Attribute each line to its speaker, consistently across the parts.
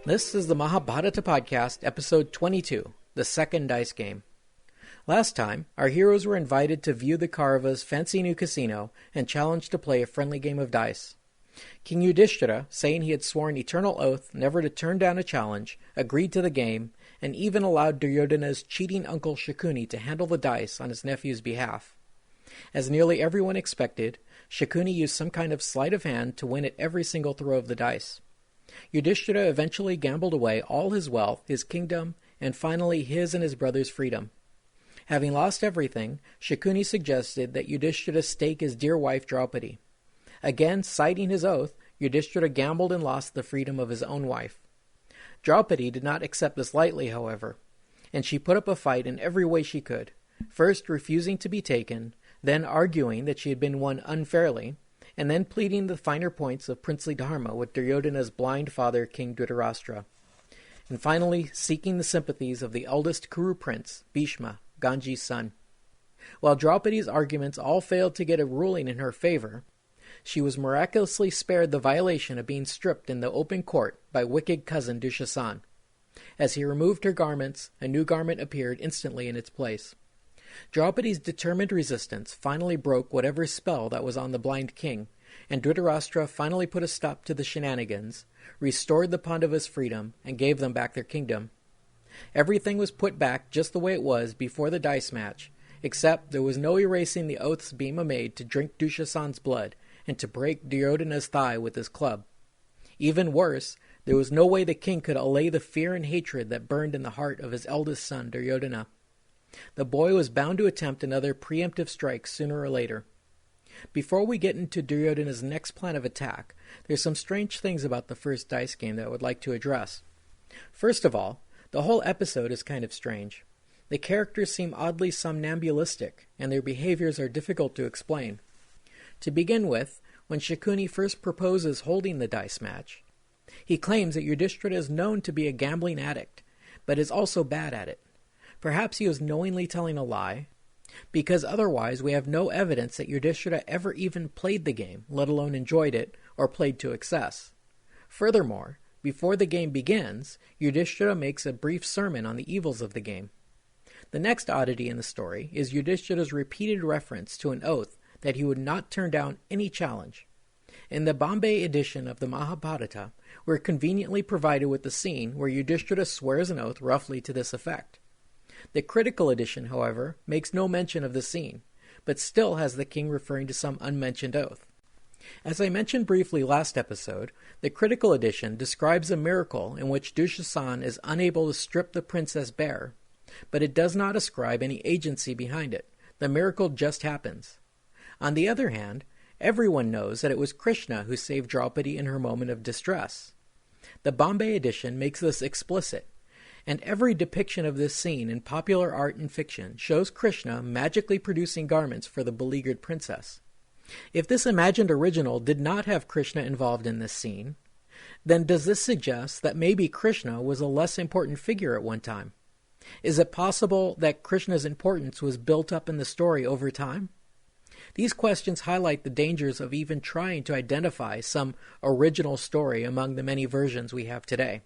Speaker 1: This is the Mahabharata podcast, episode 22, the second dice game. Last time, our heroes were invited to view the Kaurava's fancy new casino and challenged to play a friendly game of dice. King Yudhishthira, saying he had sworn eternal oath never to turn down a challenge, agreed to the game, and even allowed Duryodhana's cheating uncle Shakuni to handle the dice on his nephew's behalf. As nearly everyone expected, Shakuni used some kind of sleight of hand to win at every single throw of the dice. Yudhishthira eventually gambled away all his wealth, his kingdom, and finally his and his brother's freedom. Having lost everything, Shakuni suggested that Yudhishthira stake his dear wife Draupadi. Again, citing his oath, Yudhishthira gambled and lost the freedom of his own wife. Draupadi did not accept this lightly, however, and she put up a fight in every way she could, first refusing to be taken, then arguing that she had been won unfairly, and then pleading the finer points of princely dharma with Duryodhana's blind father, King Dhritarashtra, and finally seeking the sympathies of the eldest Kuru prince, Bhishma, Ganji's son. While Draupadi's arguments all failed to get a ruling in her favor, she was miraculously spared the violation of being stripped in the open court by wicked cousin Dushasan. As he removed her garments, a new garment appeared instantly in its place. Draupadi's determined resistance finally broke whatever spell that was on the blind king, and Dhritarashtra finally put a stop to the shenanigans, restored the Pandavas' freedom, and gave them back their kingdom. Everything was put back just the way it was before the dice match, except there was no erasing the oaths Bhima made to drink Dushasan's blood and to break Duryodhana's thigh with his club. Even worse, there was no way the king could allay the fear and hatred that burned in the heart of his eldest son, Duryodhana. The boy was bound to attempt another preemptive strike sooner or later. Before we get into Duryodhana's next plan of attack, there's some strange things about the first dice game that I would like to address. First of all, the whole episode is kind of strange. The characters seem oddly somnambulistic, and their behaviors are difficult to explain. To begin with, when Shakuni first proposes holding the dice match, he claims that Yudhishthira is known to be a gambling addict, but is also bad at it. Perhaps he was knowingly telling a lie, because otherwise we have no evidence that Yudhishthira ever even played the game, let alone enjoyed it, or played to excess. Furthermore, before the game begins, Yudhishthira makes a brief sermon on the evils of the game. The next oddity in the story is Yudhishthira's repeated reference to an oath that he would not turn down any challenge. In the Bombay edition of the Mahabharata, we're conveniently provided with the scene where Yudhishthira swears an oath roughly to this effect. The critical edition, however, makes no mention of the scene, but still has the king referring to some unmentioned oath. As I mentioned briefly last episode, the critical edition describes a miracle in which Dushasan is unable to strip the princess bare, but it does not ascribe any agency behind it. The miracle just happens. On the other hand, everyone knows that it was Krishna who saved Draupadi in her moment of distress. The Bombay edition makes this explicit, and every depiction of this scene in popular art and fiction shows Krishna magically producing garments for the beleaguered princess. If this imagined original did not have Krishna involved in this scene, then does this suggest that maybe Krishna was a less important figure at one time? Is it possible that Krishna's importance was built up in the story over time? These questions highlight the dangers of even trying to identify some original story among the many versions we have today.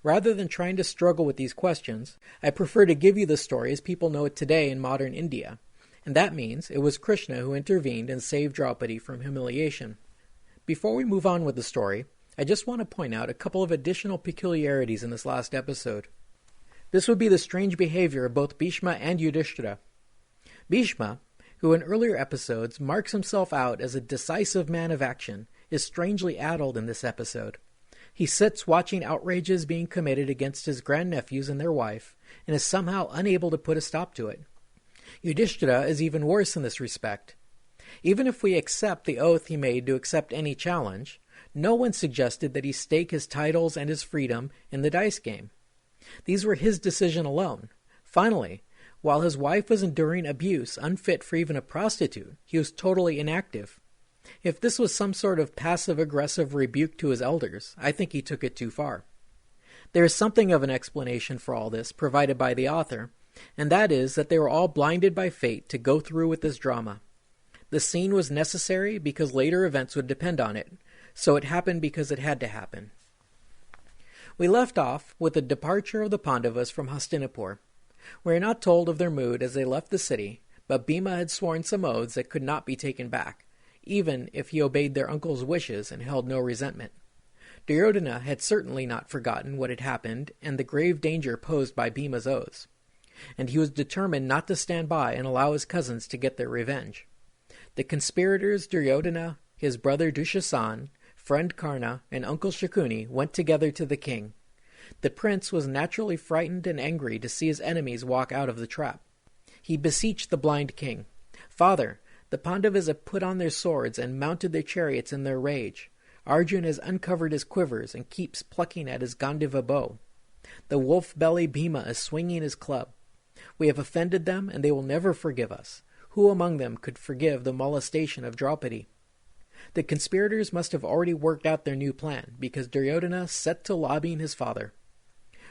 Speaker 1: Rather than trying to struggle with these questions, I prefer to give you the story as people know it today in modern India, and that means it was Krishna who intervened and saved Draupadi from humiliation. Before we move on with the story, I just want to point out a couple of additional peculiarities in this last episode. This would be the strange behavior of both Bhishma and Yudhishthira. Bhishma, who in earlier episodes marks himself out as a decisive man of action, is strangely addled in this episode. He sits watching outrages being committed against his grandnephews and their wife, and is somehow unable to put a stop to it. Yudhishthira is even worse in this respect. Even if we accept the oath he made to accept any challenge, no one suggested that he stake his titles and his freedom in the dice game. These were his decision alone. Finally, while his wife was enduring abuse unfit for even a prostitute, he was totally inactive. If this was some sort of passive-aggressive rebuke to his elders, I think he took it too far. There is something of an explanation for all this provided by the author, and that is that they were all blinded by fate to go through with this drama. The scene was necessary because later events would depend on it, so it happened because it had to happen. We left off with the departure of the Pandavas from Hastinapur. We are not told of their mood as they left the city, but Bhima had sworn some oaths that could not be taken back, even if he obeyed their uncle's wishes and held no resentment. Duryodhana had certainly not forgotten what had happened and the grave danger posed by Bhima's oaths, and he was determined not to stand by and allow his cousins to get their revenge. The conspirators Duryodhana, his brother Dushasan, friend Karna, and uncle Shakuni went together to the king. The prince was naturally frightened and angry to see his enemies walk out of the trap. He beseeched the blind king, "Father, the Pandavas have put on their swords and mounted their chariots in their rage. Arjun has uncovered his quivers and keeps plucking at his Gandiva bow. The wolf-belly Bhima is swinging his club. We have offended them, and they will never forgive us. Who among them could forgive the molestation of Draupadi?" The conspirators must have already worked out their new plan, because Duryodhana set to lobbying his father.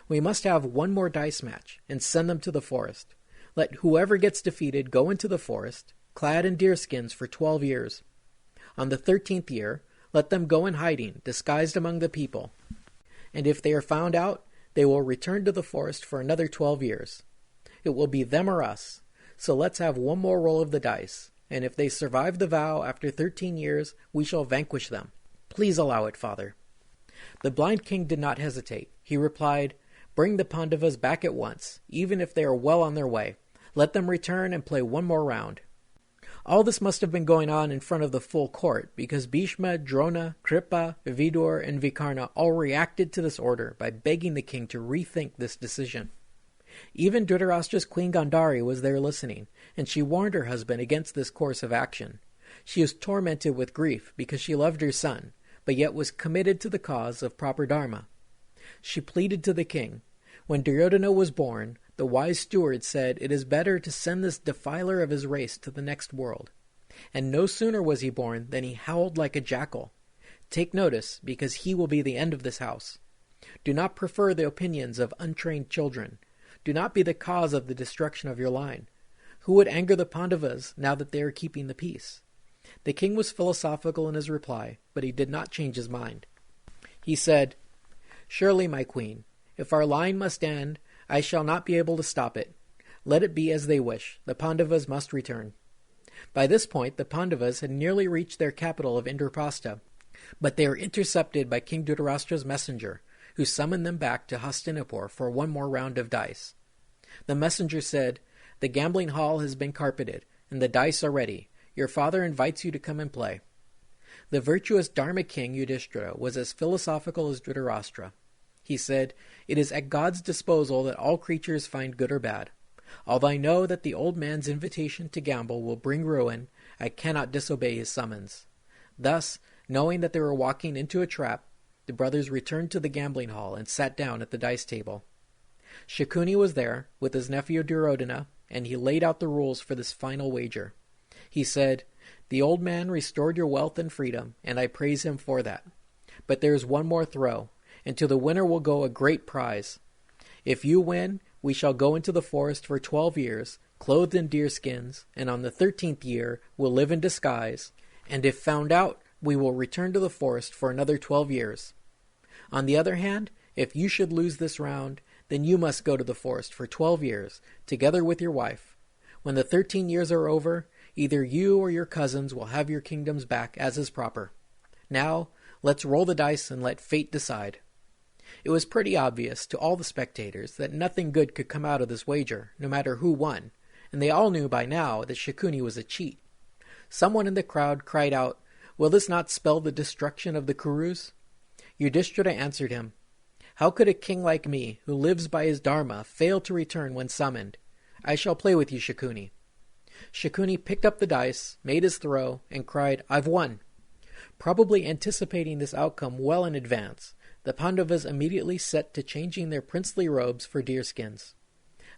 Speaker 1: "We must have one more dice match, and send them to the forest. Let whoever gets defeated go into the forest, clad in deerskins for 12 years. On the 13th year, let them go in hiding, disguised among the people. And if they are found out, they will return to the forest for another 12 years. It will be them or us, so let's have one more roll of the dice, and if they survive the vow after 13 years, we shall vanquish them. Please allow it, father." The blind king did not hesitate. He replied, "Bring the Pandavas back at once, even if they are well on their way. Let them return and play one more round." All this must have been going on in front of the full court, because Bhishma, Drona, Kripa, Vidur, and Vikarna all reacted to this order by begging the king to rethink this decision. Even Dhritarashtra's queen Gandhari was there listening, and she warned her husband against this course of action. She was tormented with grief because she loved her son, but yet was committed to the cause of proper dharma. She pleaded to the king. When Duryodhana was born, the wise steward said, "It is better to send this defiler of his race to the next world." And no sooner was he born than he howled like a jackal. "Take notice, because he will be the end of this house. Do not prefer the opinions of untrained children. Do not be the cause of the destruction of your line. Who would anger the Pandavas now that they are keeping the peace?" The king was philosophical in his reply, but he did not change his mind. He said, "Surely, my queen, if our line must end, I shall not be able to stop it. Let it be as they wish. The Pandavas must return." By this point, the Pandavas had nearly reached their capital of Indraprastha, but they were intercepted by King Dhritarashtra's messenger, who summoned them back to Hastinapur for one more round of dice. The messenger said, "The gambling hall has been carpeted, and the dice are ready. Your father invites you to come and play." The virtuous Dharma king Yudhishthira was as philosophical as Dhritarashtra. He said, "It is at God's disposal that all creatures find good or bad. Although I know that the old man's invitation to gamble will bring ruin, I cannot disobey his summons." Thus, knowing that they were walking into a trap, the brothers returned to the gambling hall and sat down at the dice table. Shakuni was there with his nephew Duryodhana, and he laid out the rules for this final wager. He said, "The old man restored your wealth and freedom, and I praise him for that. But there is one more throw, and to the winner will go a great prize. If you win, we shall go into the forest for 12 years, clothed in deerskins, and on the 13th year will live in disguise, and if found out, we will return to the forest for another 12 years. On the other hand, if you should lose this round, then you must go to the forest for 12 years, together with your wife. When the 13 years are over, either you or your cousins will have your kingdoms back as is proper. Now, let's roll the dice and let fate decide." It was pretty obvious to all the spectators that nothing good could come out of this wager, no matter who won, and they all knew by now that Shakuni was a cheat. Someone in the crowd cried out, "Will this not spell the destruction of the Kurus?" Yudhishthira answered him, "How could a king like me, who lives by his dharma, fail to return when summoned? I shall play with you, Shakuni." Shakuni picked up the dice, made his throw, and cried, "I've won." Probably anticipating this outcome well in advance, the Pandavas immediately set to changing their princely robes for deerskins.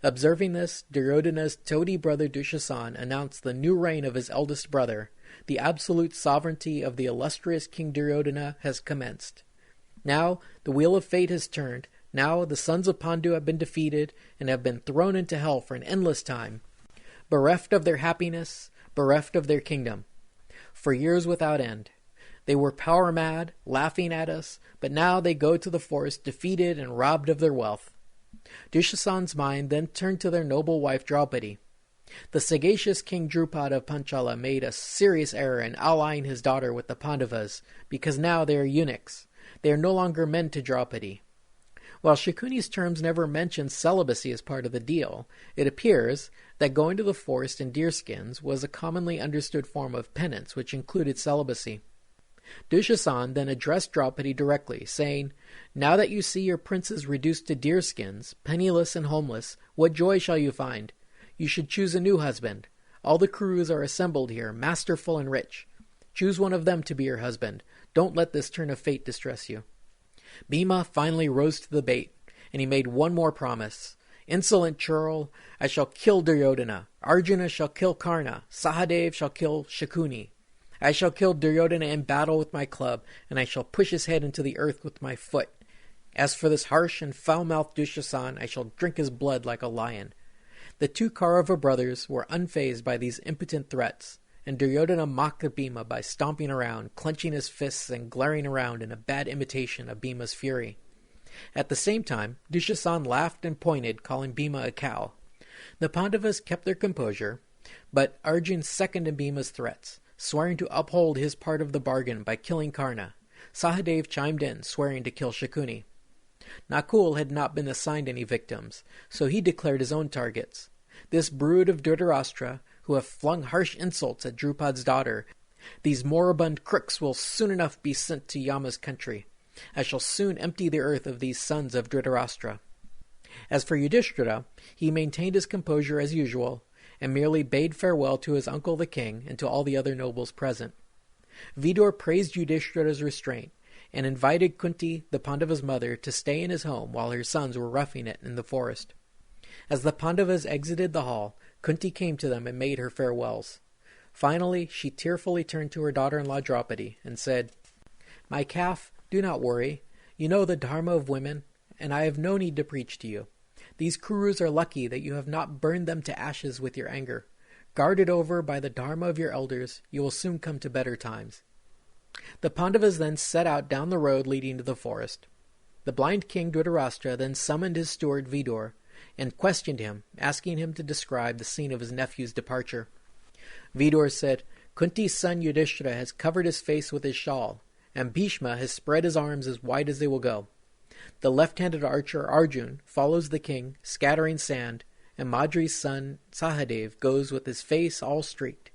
Speaker 1: Observing this, Duryodhana's toady brother Dushasan announced the new reign of his eldest brother. The absolute sovereignty of the illustrious King Duryodhana has commenced. Now the wheel of fate has turned. Now the sons of Pandu have been defeated and have been thrown into hell for an endless time, bereft of their happiness, bereft of their kingdom, for years without end. They were power-mad, laughing at us, but now they go to the forest defeated and robbed of their wealth. Dushasan's mind then turned to their noble wife Draupadi. The sagacious King Drupad of Panchala made a serious error in allying his daughter with the Pandavas, because now they are eunuchs. They are no longer men to Draupadi. While Shakuni's terms never mention celibacy as part of the deal, it appears that going to the forest in deerskins was a commonly understood form of penance which included celibacy. Dushasan then addressed Draupadi directly, saying, "Now that you see your princes reduced to deerskins, penniless and homeless, what joy shall you find? You should choose a new husband. All the Kurus are assembled here, masterful and rich. Choose one of them to be your husband. Don't let this turn of fate distress you." Bhima finally rose to the bait, and he made one more promise. "Insolent churl, I shall kill Duryodhana. Arjuna shall kill Karna. Sahadev shall kill Shakuni. I shall kill Duryodhana in battle with my club, and I shall push his head into the earth with my foot. As for this harsh and foul-mouthed Dushasan, I shall drink his blood like a lion." The two Kaurava brothers were unfazed by these impotent threats, and Duryodhana mocked Bhima by stomping around, clenching his fists and glaring around in a bad imitation of Bhima's fury. At the same time, Dushasan laughed and pointed, calling Bhima a cow. The Pandavas kept their composure, but Arjun seconded Bhima's threats, swearing to uphold his part of the bargain by killing Karna. Sahadev chimed in, swearing to kill Shakuni. Nakul had not been assigned any victims, so he declared his own targets. This brood of Dhritarashtra, who have flung harsh insults at Drupad's daughter, these moribund crooks will soon enough be sent to Yama's country. I shall soon empty the earth of these sons of Dhritarashtra. As for Yudhishthira, he maintained his composure as usual, and merely bade farewell to his uncle the king and to all the other nobles present. Vidura praised Yudhishthira's restraint, and invited Kunti, the Pandava's mother, to stay in his home while her sons were roughing it in the forest. As the Pandavas exited the hall, Kunti came to them and made her farewells. Finally, she tearfully turned to her daughter-in-law Draupadi and said, "My calf, do not worry. You know the dharma of women, and I have no need to preach to you. These Kurus are lucky that you have not burned them to ashes with your anger. Guarded over by the dharma of your elders, you will soon come to better times." The Pandavas then set out down the road leading to the forest. The blind king Dhritarashtra then summoned his steward Vidur and questioned him, asking him to describe the scene of his nephew's departure. Vidur said, "Kunti's son Yudhishthira has covered his face with his shawl, and Bhishma has spread his arms as wide as they will go. The left-handed archer Arjun follows the king, scattering sand, and Madri's son Sahadev goes with his face all streaked.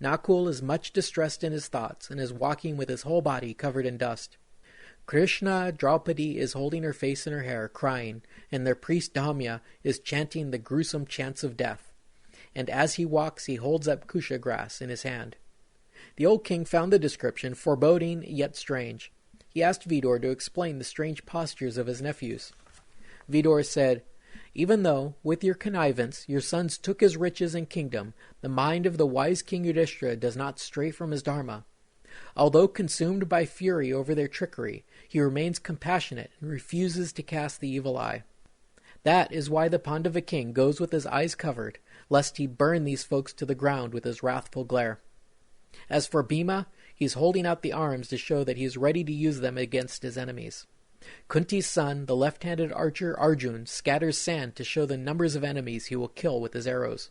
Speaker 1: Nakul is much distressed in his thoughts and is walking with his whole body covered in dust. Krishna, Draupadi, is holding her face in her hair, crying, and their priest Dhamya is chanting the gruesome chants of death. And as he walks, he holds up kusha grass in his hand." The old king found the description foreboding yet strange. He asked Vidur to explain the strange postures of his nephews. Vidur said, "Even though, with your connivance, your sons took his riches and kingdom, the mind of the wise King Yudhishthira does not stray from his dharma. Although consumed by fury over their trickery, he remains compassionate and refuses to cast the evil eye. That is why the Pandava king goes with his eyes covered, lest he burn these folks to the ground with his wrathful glare. As for Bhima, he's holding out the arms to show that he is ready to use them against his enemies. Kunti's son, the left-handed archer Arjun, scatters sand to show the numbers of enemies he will kill with his arrows.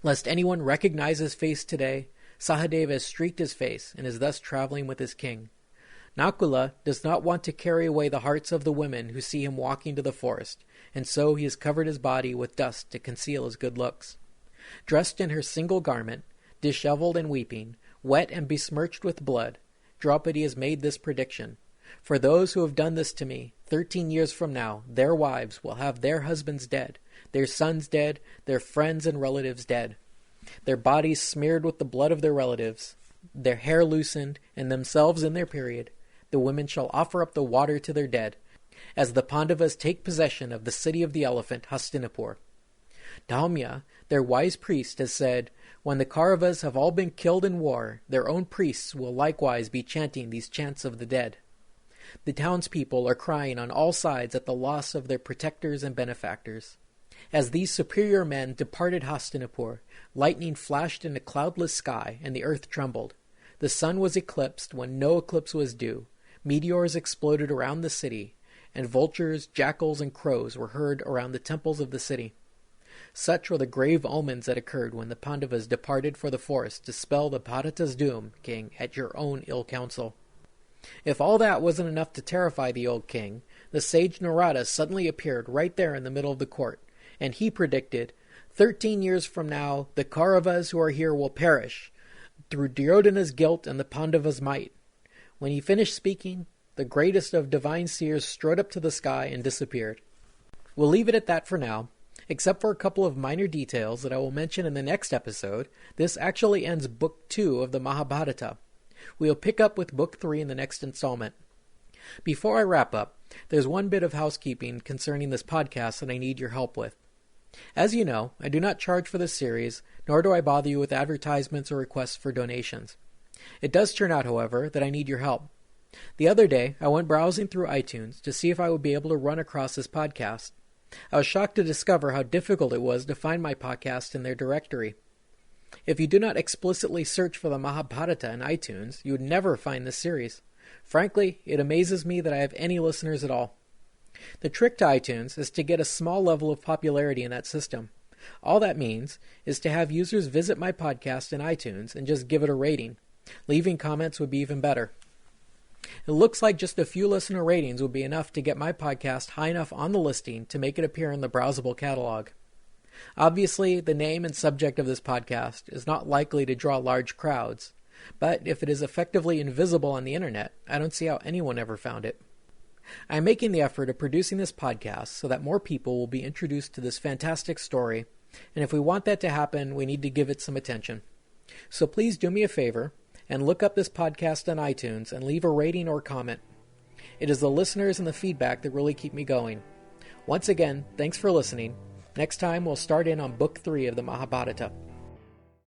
Speaker 1: Lest anyone recognize his face today, Sahadev has streaked his face and is thus traveling with his king. Nakula does not want to carry away the hearts of the women who see him walking to the forest, and so he has covered his body with dust to conceal his good looks. Dressed in her single garment, disheveled and weeping, wet and besmirched with blood, Draupadi has made this prediction. For those who have done this to me, 13 years from now, their wives will have their husbands dead, their sons dead, their friends and relatives dead, their bodies smeared with the blood of their relatives, their hair loosened, and themselves in their period. The women shall offer up the water to their dead, as the Pandavas take possession of the city of the elephant, Hastinapur. Dhamya, their wise priest, has said, when the Kauravas have all been killed in war, their own priests will likewise be chanting these chants of the dead. The townspeople are crying on all sides at the loss of their protectors and benefactors. As these superior men departed Hastinapur, lightning flashed in a cloudless sky, and the earth trembled. The sun was eclipsed when no eclipse was due, meteors exploded around the city, and vultures, jackals, and crows were heard around the temples of the city. Such were the grave omens that occurred when the Pandavas departed for the forest to spell the Bharata's doom, king, at your own ill counsel. If all that wasn't enough to terrify the old king, the sage Narada suddenly appeared right there in the middle of the court, and he predicted, 13 years from now, the Kauravas who are here will perish, through Duryodhana's guilt and the Pandavas' might. When he finished speaking, the greatest of divine seers strode up to the sky and disappeared. We'll leave it at that for now. Except for a couple of minor details that I will mention in the next episode, this actually ends Book 2 of the Mahabharata. We'll pick up with Book 3 in the next installment. Before I wrap up, there's one bit of housekeeping concerning this podcast that I need your help with. As you know, I do not charge for this series, nor do I bother you with advertisements or requests for donations. It does turn out, however, that I need your help. The other day, I went browsing through iTunes to see if I would be able to run across this podcast. I was shocked to discover how difficult it was to find my podcast in their directory. If you do not explicitly search for the Mahabharata in iTunes, you would never find this series. Frankly, it amazes me that I have any listeners at all. The trick to iTunes is to get a small level of popularity in that system. All that means is to have users visit my podcast in iTunes and just give it a rating. Leaving comments would be even better. It looks like just a few listener ratings would be enough to get my podcast high enough on the listing to make it appear in the browsable catalog. Obviously, the name and subject of this podcast is not likely to draw large crowds, but if it is effectively invisible on the internet, I don't see how anyone ever found it. I am making the effort of producing this podcast so that more people will be introduced to this fantastic story, and if we want that to happen, we need to give it some attention. So please do me a favor and look up this podcast on iTunes and leave a rating or comment. It is the listeners and the feedback that really keep me going. Once again, thanks for listening. Next time we'll start in on Book 3 of the Mahabharata.